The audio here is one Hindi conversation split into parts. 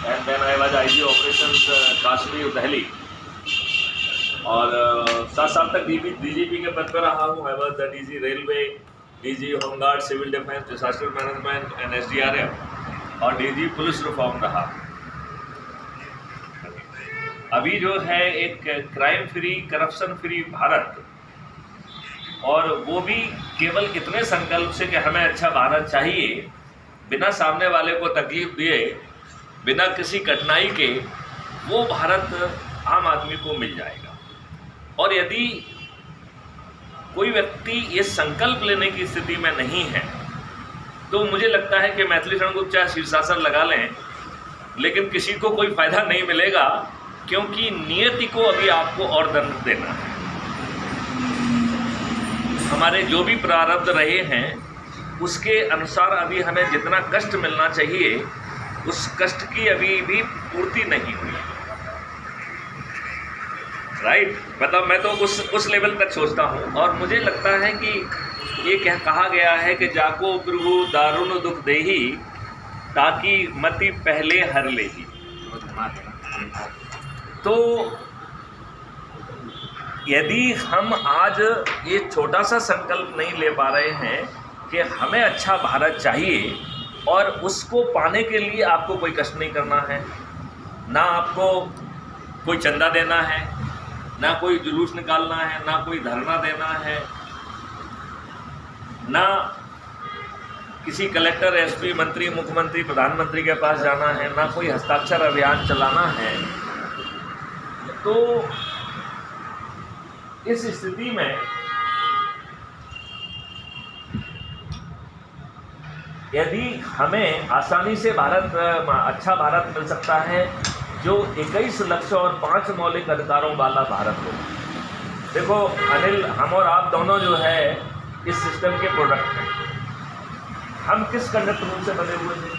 and then I was IG Operations Kashmir Delhi. और साथ साथ तक DGP के पद पर रहा हूँ। I was the DG railway, DG home guard, civil defence, disaster management and SDRF और DG पुलिस रिफॉर्म रहा। अभी जो है एक crime free, corruption free Bharat, और वो भी केवल इतने संकल्प से कि हमें अच्छा भारत चाहिए, बिना सामने वाले को तकलीफ दिए, बिना किसी कठिनाई के वो भारत आम आदमी को मिल जाएगा। और यदि कोई व्यक्ति ये संकल्प लेने की स्थिति में नहीं है तो मुझे लगता है कि मैथिली शरण गुप्त चाहे शीर्षासन लगा लें, लेकिन किसी को कोई फायदा नहीं मिलेगा, क्योंकि नियति को अभी आपको और दंड देना है। हमारे जो भी प्रारब्ध रहे हैं उसके अनुसार अभी हमें जितना कष्ट मिलना चाहिए उस कष्ट की अभी भी पूर्ति नहीं हुई। राइट, मतलब मैं तो उस लेवल तक सोचता हूँ। और मुझे लगता है कि ये कहा गया है कि जाको प्रभु दारुण दुख देही ताकि मति पहले हर लेही। तो यदि हम आज ये छोटा सा संकल्प नहीं ले पा रहे हैं कि हमें अच्छा भारत चाहिए, और उसको पाने के लिए आपको कोई कष्ट नहीं करना है, ना आपको कोई चंदा देना है, ना कोई जुलूस निकालना है, ना कोई धरना देना है, ना किसी कलेक्टर, एसपी, मंत्री, मुख्यमंत्री, प्रधानमंत्री के पास जाना है, ना कोई हस्ताक्षर अभियान चलाना है। तो इस स्थिति में यदि हमें आसानी से अच्छा भारत मिल सकता है जो 21 लक्ष्य और 5 मौलिक अधिकारों वाला भारत हो। देखो अनिल, हम और आप दोनों जो है इस सिस्टम के प्रोडक्ट हैं। हम किस कंडक्ट रूल से बने हुए थे?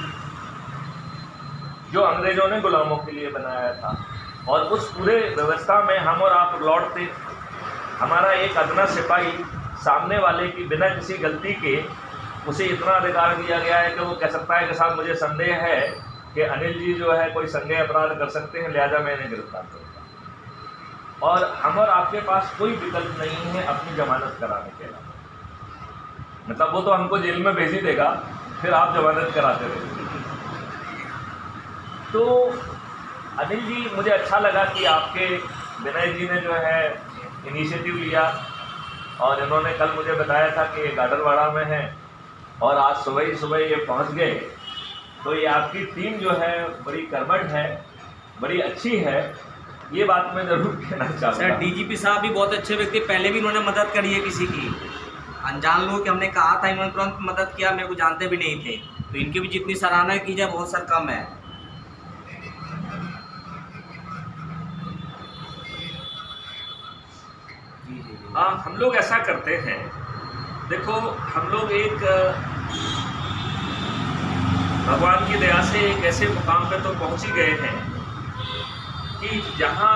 जो अंग्रेजों ने गुलामों के लिए बनाया था, और उस पूरे व्यवस्था में हम और आप लॉर्ड थे। हमारा एक अदना सिपाही सामने वाले की बिना किसी गलती के उसे इतना अधिकार दिया गया है कि वो कह सकता है कि साहब मुझे संदेह है कि अनिल जी जो है कोई संज्ञेय अपराध कर सकते हैं, लिहाजा मैं इन्हें गिरफ्तार करूँगा। और हम और आपके पास कोई विकल्प नहीं है अपनी जमानत कराने के अलावा। मतलब वो तो हमको जेल में भेज ही देगा, फिर आप जमानत कराते रहे। तो अनिल जी, मुझे अच्छा लगा कि आपके विनय जी ने जो है इनिशिएटिव लिया, और इन्होंने कल मुझे बताया था कि गाडरवाड़ा में है और आज सुबह ही सुबह ये पहुंच गए। तो ये आपकी टीम जो है बड़ी कर्मठ है, बड़ी अच्छी है, ये बात मैं ज़रूर कहना चाहूँगा। सर डीजीपी साहब भी बहुत अच्छे व्यक्ति, पहले भी उन्होंने मदद करी है किसी की, अनजान लोग कि हमने कहा था, इन्होंने तुरंत मदद किया, मेरे को जानते भी नहीं थे। तो इनकी भी जितनी सराहना की जाए बहुत सर कम है। हाँ, हम लोग ऐसा करते हैं। देखो, हम लोग एक भगवान की दया से एक ऐसे मुकाम पे तो पहुंच ही गए हैं कि जहां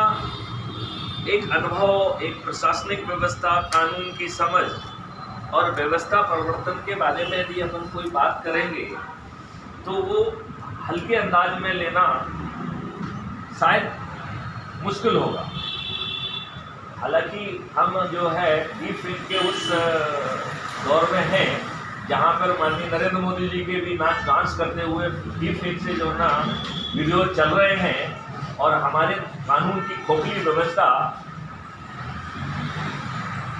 एक अनुभव, एक प्रशासनिक व्यवस्था, कानून की समझ और व्यवस्था परिवर्तन के बारे में यदि हम कोई बात करेंगे तो वो हल्के अंदाज में लेना शायद मुश्किल होगा। हालांकि हम जो है डीप फेक के उस दौर में हैं जहाँ पर माननीय नरेंद्र मोदी जी के भी डांस करते हुए डीप फेक से जो ना वीडियो चल रहे हैं, और हमारे कानून की खोखली व्यवस्था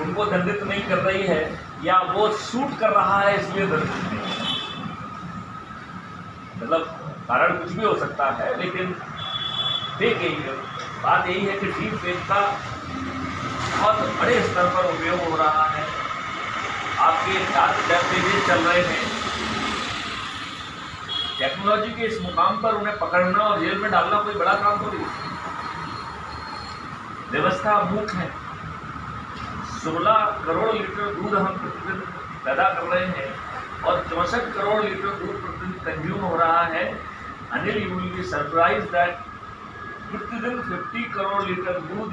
उनको दंडित नहीं कर रही है, या वो शूट कर रहा है इसलिए दंडित नहीं है। मतलब कारण कुछ भी हो सकता है, लेकिन फेक यही है। बात यही है कि डीप फेक का बहुत बड़े स्तर पर उपयोग हो रहा है। आपके वेब पेजेस चल रहे हैं, टेक्नोलॉजी के इस मुकाम पर उन्हें पकड़ना और जेल में डालना कोई बड़ा काम थोड़ी है। व्यवस्था मूक है। 16 करोड़ लीटर दूध हम प्रतिदिन पैदा कर रहे हैं और 64 करोड़ लीटर दूध प्रतिदिन कंज्यूम हो रहा है। Anil, you will be surprise that प्रतिदिन 50 करोड़ लीटर दूध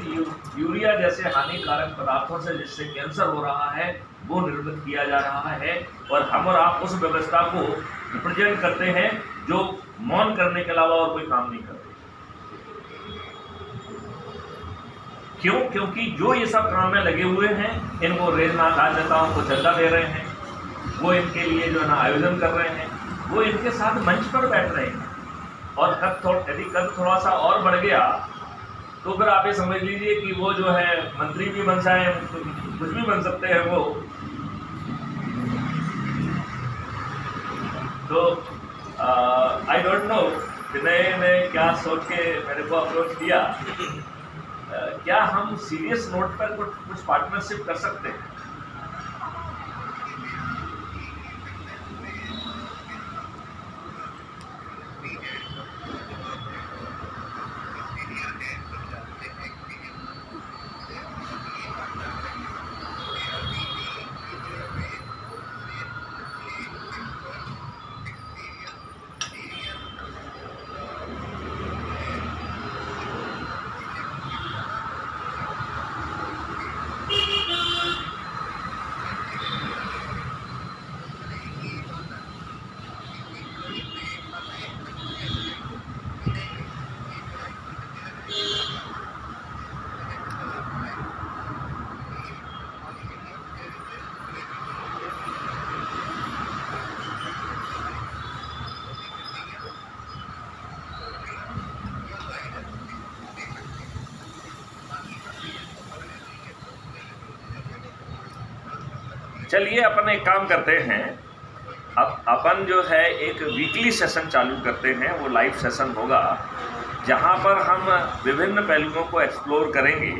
यूरिया जैसे हानिकारक पदार्थों से, जिससे कैंसर हो रहा है, वो निर्मित किया जा रहा है। और हम और आप उस व्यवस्था को रिप्रेजेंट करते हैं जो मौन करने के अलावा और कोई काम नहीं करते। क्यों? क्योंकि जो ये सब काम में लगे हुए हैं, इनको राजनेताओं को चंदा दे रहे हैं, वो इनके लिए जो है ना आयोजन कर रहे हैं, वो इनके साथ मंच पर बैठ रहे हैं। और यदि कद थोड़ा सा और बढ़ गया तो फिर आप ये समझ लीजिए कि वो जो है मंत्री भी बन जाए, कुछ भी बन सकते हैं वो। तो आई डोंट नो विनय ने क्या सोच के मेरे को अप्रोच किया। क्या हम सीरियस नोट पर कुछ पार्टनरशिप कर सकते हैं? चलिए अपन एक काम करते हैं, अब अपन जो है एक वीकली सेशन चालू करते हैं। वो लाइव सेशन होगा जहाँ पर हम विभिन्न पहलुओं को एक्सप्लोर करेंगे